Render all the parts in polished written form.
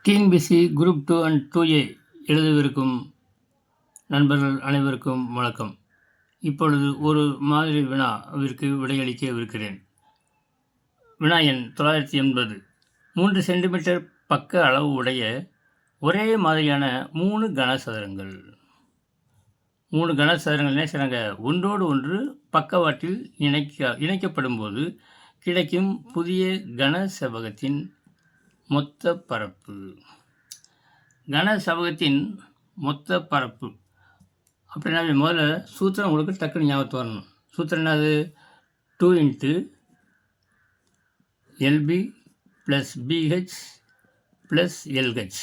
TNPSC group 2 and 2A எழுதவிருக்கும் நண்பர்கள் அனைவருக்கும் வணக்கம். இப்பொழுது ஒரு மாதிரி வினாவிற்கு விடையளிக்கவிருக்கிறேன். வினா எண் 980. 3 சென்டிமீட்டர் பக்க அளவு உடைய ஒரே மாதிரியான 3 கனசதுரங்கள். 3 கனசதுரங்கள் என்ன செய்கிறாங்க? ஒன்றோடு ஒன்று பக்கவாட்டில் இணைக்கப்படும் போது கிடைக்கும் புதிய கன செவ்வகத்தின் மொத்த பரப்பு. கன செவ்வகத்தின் மொத்த பரப்பு அப்படின்னா முதல்ல சூத்திரம் உங்களுக்கு டக்குன்னு ஞாபகத்து வரணும். சூத்திரம் என்னது? 2 × LB + BH + LH.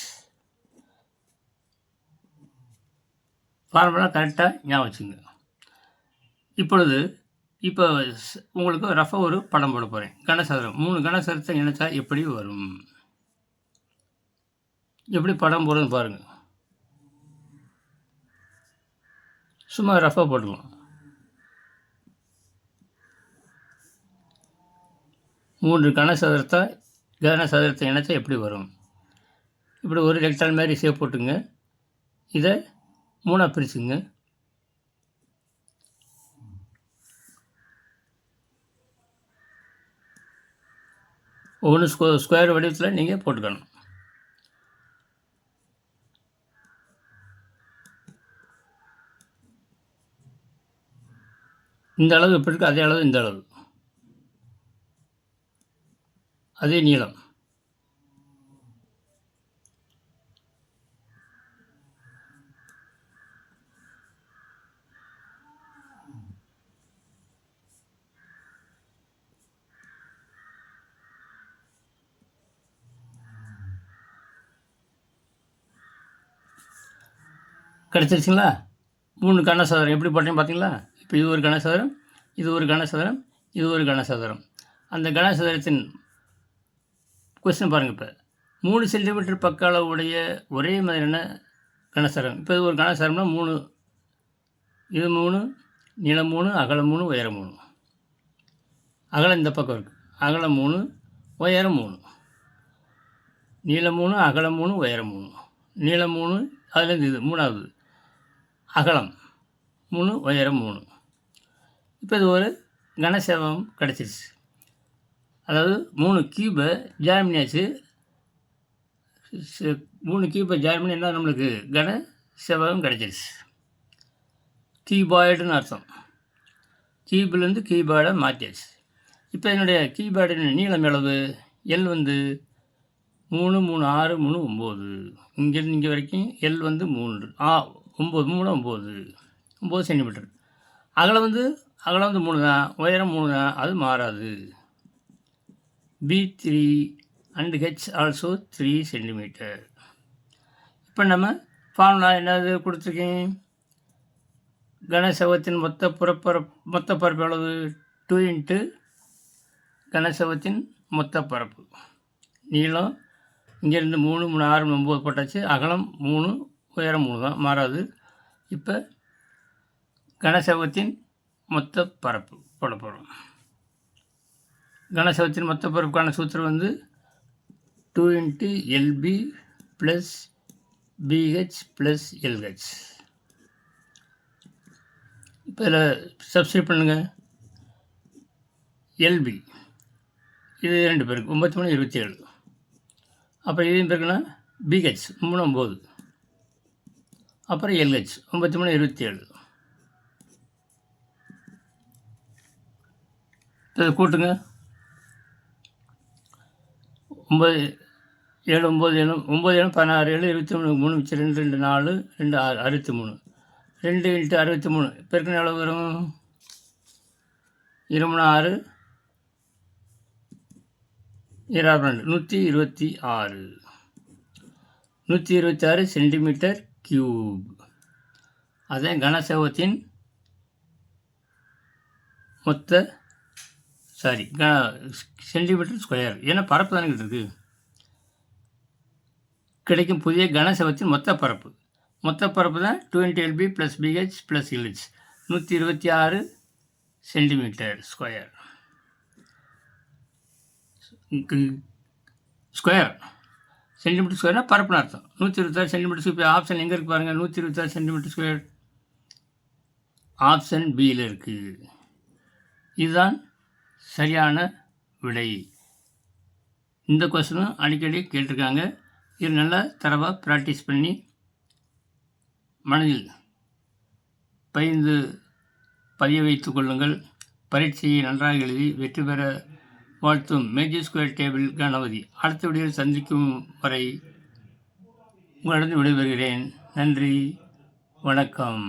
ஃபார்முலா கரெக்டாக ஞாபகம் வச்சுங்க. இப்போ உங்களுக்கு ரஃபாக ஒரு படம் போட போகிறேன். கனசதுரம் 3 கனசதுரத்தை இணைச்சா எப்படி வரும்? எப்படி படம் போடுறதுன்னு பாருங்கள். சும்மா ரஃபாக போட்டுக்கலாம். 3 கனசதுரத்தை இணைச்சா எப்படி வரும்? இப்படி ஒரு ரெக்டால் மாதிரி ஷேப் போட்டுங்க. இதை 3ஆக பிரிச்சுங்க. ஒவ்வொன்று ஸ்கொயர் வடிவத்தில் நீங்கள் போட்டுக்கணும். இந்த அளவு எப்படி இருக்குது அதே அளவு இந்த அளவு, அதே நீளம். கிடச்சிருச்சுங்களா? 3 கனசதுரம் எப்படி போட்டேன்னு பார்த்தீங்களா? இப்போ இது ஒரு கனசதுரம், இது ஒரு கனசதுரம், இது ஒரு கனசதுரம். அந்த கனசதுரத்தின் கொஸ்டின் பாருங்கள். இப்போ 3 சென்டிமீட்டர் பக்க அளவுடைய ஒரே மாதிரியான கனசதுரம். இப்போ இது ஒரு கனசதுரம்னா 3, இது 3, நீளம் 3, அகலம் 3, உயரம் 3. அகலம் இந்த பக்கம் இருக்குது. அகலம் 3, உயரம் 3. நீளம் 3, அகலம் 3, உயரம் 3. நீளம் 3, அதுலேருந்து இது 3வது. அகலம் 3, உயரம் 3. இப்போ இது ஒரு கனசெவ்வகம் கிடச்சிருச்சு. அதாவது 3 கியூபை ஜாயின் பண்ணியாச்சு. 3 கியூபை ஜாயின் பண்ணி என்ன நம்மளுக்கு கன செவ்வகம் கிடச்சிருச்சு. கியூபாய்டுன்னு அர்த்தம். கியூபிலேருந்து கியூபாய்டை மாற்றியாச்சு. இப்போ என்னுடைய கியூபாய்டின் நீளம் எவ்வளவு? எல் 3, 3, 6, 3, 9. இங்கேருந்து இங்கே வரைக்கும் எல் 3, 9, 3, 9 சென்டிமீட்டர். அகலம் 3 தான், உயரம் 3 தான், அது மாறாது. B3 and H also 3 centimetre. இப்போ நம்ம ஃபார்முலா என்னது கொடுத்துருக்கேன்? கனசெவ்வகத்தின் மொத்த பரப்பு எவ்வளவு? 2 × கனசெவ்வகத்தின் மொத்த பரப்பு. நீளம் இங்கேருந்து 3, 3, 6, 9 போட்டாச்சு. அகலம் 3, உயரம் 3 தான், மாறாது. இப்போ கனசெவ்வகத்தின் மொத்த பரப்பு போட போகிறோம். கனசெவ்வகத்தின் மொத்த பரப்புக்கான சூத்திரம் 2 × LB + BH + LH. இப்போ இதில் சப்ஸ்டியூட் பண்ணுங்கள். LB இது 2 பேருக்கு 93, 27. அப்புறம் இதையும் பேருக்குன்னா BH 3, 9. அப்புறம் LH 93, 27. இதை கூட்டுங்க. 9, 7, 9, 7, 9, 16, 7, 23, 3 மிச்சம் 2, 2, 4, 2, 6, 63. 2 × 63 பெருக்கணும் எவ்வளோ வரும்? 26, 126. 126 சென்டிமீட்டர் கியூப். அதான் கனசெவ்வகத்தின் மொத்த சென்டிமீட்டர் ஸ்கொயர். ஏன்னா பரப்பு தானே இருக்குது. கிடைக்கும் புதிய கனசெவ்வகத்தின் மொத்த பரப்பு. மொத்த பரப்பு தான் 2 × LB + BH + LH. 126 centimetre square. Square centimetre ஸ்கொயர்னா பரப்புன்னு அர்த்தம். 126 சென்டிமீட்டர் ஸ்கொயர். இப்போ ஆப்ஷன் எங்கே இருக்குது பாருங்கள். 126 சென்டிமீட்டர் ஸ்கொயர் ஆப்ஷன் பியில் இருக்குது. இதுதான் சரியான விடை. இந்த கொஸ்டினும் அடிக்கடி கேட்டிருக்காங்க. இது நல்லா தரவாக ப்ராக்டிஸ் பண்ணி மனதில் பதிய வைத்து கொள்ளுங்கள். பரீட்சையை நன்றாக எழுதி வெற்றி பெற வாழ்த்தும் மேஜிக் ஸ்கொயர் டேபிள் கணபதி. அடுத்த வீடியோவில் சந்திக்கும் வரை உங்களிடம் விடைபெறுகிறேன். நன்றி, வணக்கம்.